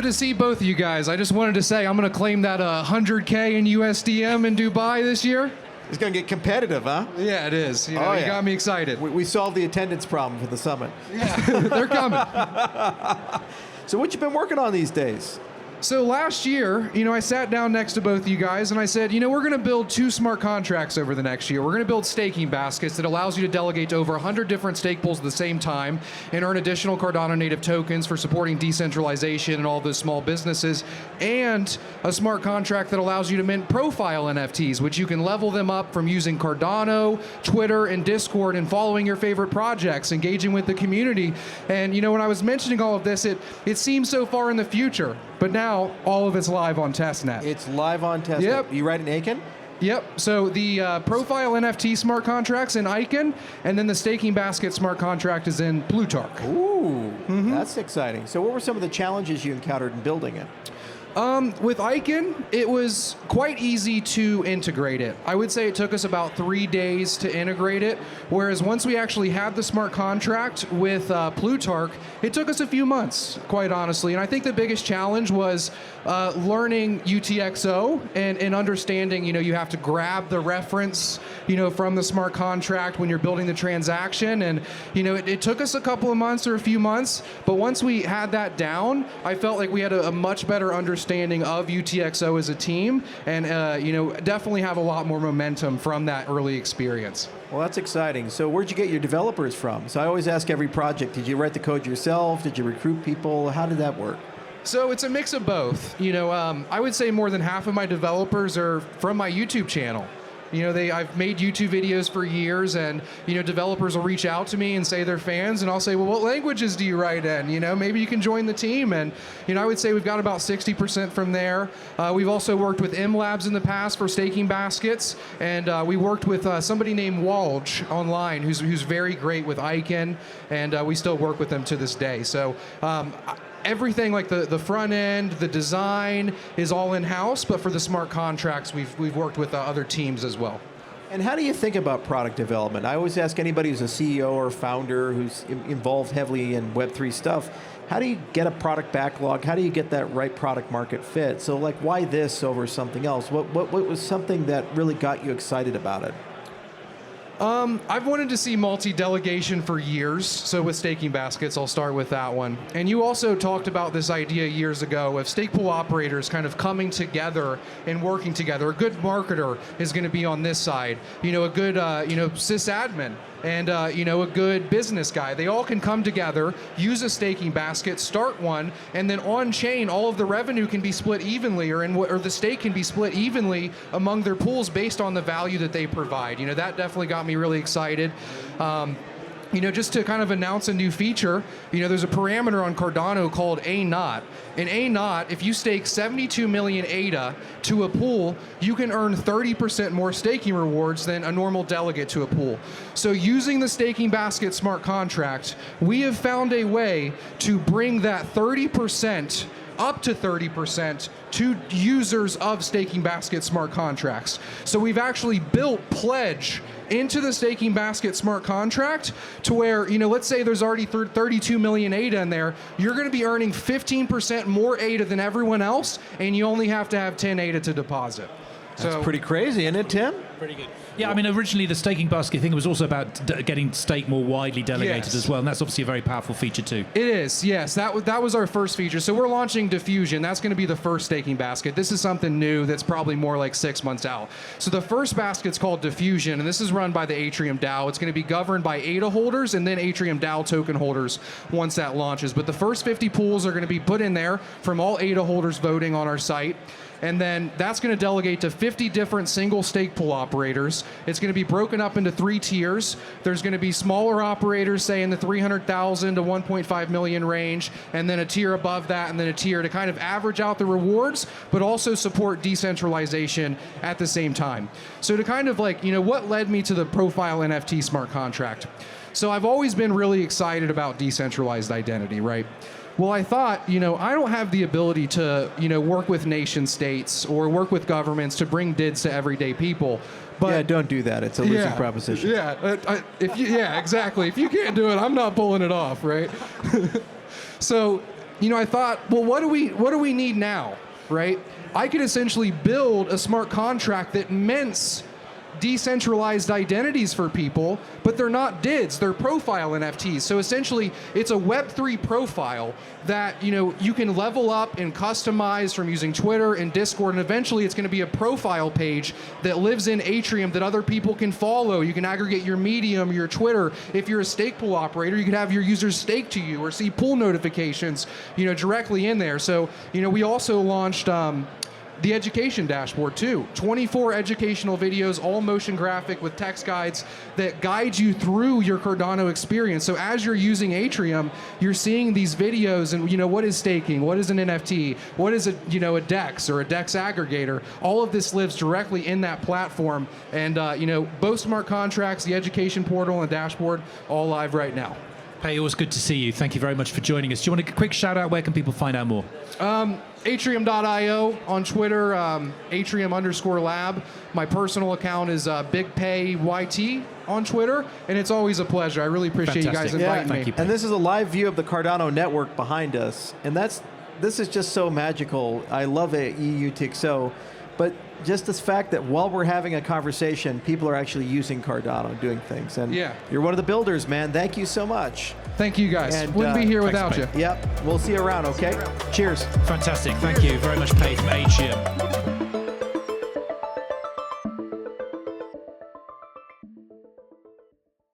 to see both of you guys. I just wanted to say I'm going to claim that 100K in USDM in Dubai this year. It's going to get competitive, huh? Yeah, it is. You got me excited. We solved the attendance problem for the summit. Yeah, they're coming. So what you been working on these days? So last year, I sat down next to both of you guys and I said, we're going to build 2 smart contracts over the next year. We're going to build staking baskets that allows you to delegate to over 100 different stake pools at the same time and earn additional Cardano native tokens for supporting decentralization and all those small businesses, and a smart contract that allows you to mint profile NFTs, which you can level them up from using Cardano, Twitter, and Discord, and following your favorite projects, engaging with the community. And when I was mentioning all of this, it seems so far in the future. But now, all of it's live on testnet. It's live on testnet. Yep. You write in Aiken? Yep. So the profile NFT smart contract's in Icon, and then the staking basket smart contract is in Plutarch. Ooh, that's exciting. So what were some of the challenges you encountered in building it? With Icon, it was quite easy to integrate it. I would say it took us about 3 days to integrate it, whereas once we actually had the smart contract with Plutarch, it took us a few months, quite honestly. And I think the biggest challenge was learning UTXO and understanding, you have to grab the reference, from the smart contract when you're building the transaction. And, it took us a couple of months or a few months, but once we had that down, I felt like we had a much better understanding of UTXO as a team, and definitely have a lot more momentum from that early experience. Well, that's exciting. So where'd you get your developers from? So I always ask every project, did you write the code yourself? Did you recruit people? How did that work? So it's a mix of both. I would say more than half of my developers are from my YouTube channel. I've made YouTube videos for years, and developers will reach out to me and say they're fans, and I'll say, well, what languages do you write in? Maybe you can join the team. And I would say we've got about 60% from there. We've also worked with M Labs in the past for staking baskets, and we worked with somebody named Walge online, who's very great with Icon, and we still work with them to this day. So everything like the front end, the design is all in-house, but for the smart contracts, we've worked with other teams as well. And how do you think about product development? I always ask anybody who's a CEO or founder who's involved heavily in Web3 stuff, how do you get a product backlog? How do you get that right product market fit? So why this over something else? What was something that really got you excited about it? I've wanted to see multi-delegation for years, so with staking baskets, I'll start with that one. And you also talked about this idea years ago of stake pool operators kind of coming together and working together. A good marketer is going to be on this side, a good, sysadmin, and a good business guy. They all can come together, use a staking basket, start one, and then on chain, all of the revenue can be split evenly, or the stake can be split evenly among their pools based on the value that they provide. That definitely got me really excited. Just to kind of announce a new feature, there's a parameter on Cardano called A0. And A0, if you stake 72 million ADA to a pool, you can earn 30% more staking rewards than a normal delegate to a pool. So using the staking basket smart contract, we have found a way to bring that 30% up to 30% to users of staking basket smart contracts. So we've actually built pledge into the staking basket smart contract to where, let's say there's already 32 million ADA in there, you're going to be earning 15% more ADA than everyone else, and you only have to have 10 ADA to deposit. That's pretty crazy, isn't it, Tim? Pretty good. Yeah, originally the staking basket thing was also about getting stake more widely delegated as well, and that's obviously a very powerful feature too. It is, yes. That was our first feature. So we're launching Diffusion. That's going to be the first staking basket. This is something new that's probably more like 6 months out. So the first basket's called Diffusion, and this is run by the Atrium DAO. It's going to be governed by ADA holders and then Atrium DAO token holders once that launches. But the first 50 pools are going to be put in there from all ADA holders voting on our site. And then that's going to delegate to 50 different single stake pool operators. It's going to be broken up into 3 tiers. There's going to be smaller operators, say in the 300,000 to 1.5 million range, and then a tier above that, and then a tier to kind of average out the rewards, but also support decentralization at the same time. So to kind of what led me to the profile NFT smart contract. So I've always been really excited about decentralized identity, right? Well, I thought, I don't have the ability to, work with nation states or work with governments to bring DIDs to everyday people. But yeah, don't do that. It's a losing proposition. Yeah, exactly. If you can't do it, I'm not pulling it off, right? So I thought, well, what do we need now, right? I could essentially build a smart contract that mints decentralized identities for people, but they're not DIDs, they're profile NFTs. So essentially, it's a Web3 profile that you can level up and customize from using Twitter and Discord, and eventually it's going to be a profile page that lives in Atrium that other people can follow. You can aggregate your Medium, your Twitter. If you're a stake pool operator, you can have your users stake to you or see pool notifications, directly in there. So, we also launched the education dashboard too. 24 educational videos, all motion graphic with text guides that guide you through your Cardano experience. So as you're using Atrium, you're seeing these videos and what is staking, what is an NFT, what is a DEX or a DEX aggregator. All of this lives directly in that platform. And both smart contracts, the education portal and dashboard, all live right now. Hey, always good to see you. Thank you very much for joining us. Do you want a quick shout out? Where can people find out more? Atrium.io on Twitter, Atrium_lab. My personal account is BigPayYT on Twitter, and it's always a pleasure. I really appreciate you guys inviting me. Thank you, and this is a live view of the Cardano network behind us, and this is just so magical. I love it, EUTXO, but just this fact that while we're having a conversation, people are actually using Cardano, doing things. And you're one of the builders, man. Thank you so much. Thank you, guys. And, wouldn't be here without you. Yep. We'll see you around, okay? Cheers. Fantastic. Thank you very much, Peyton from Atrium.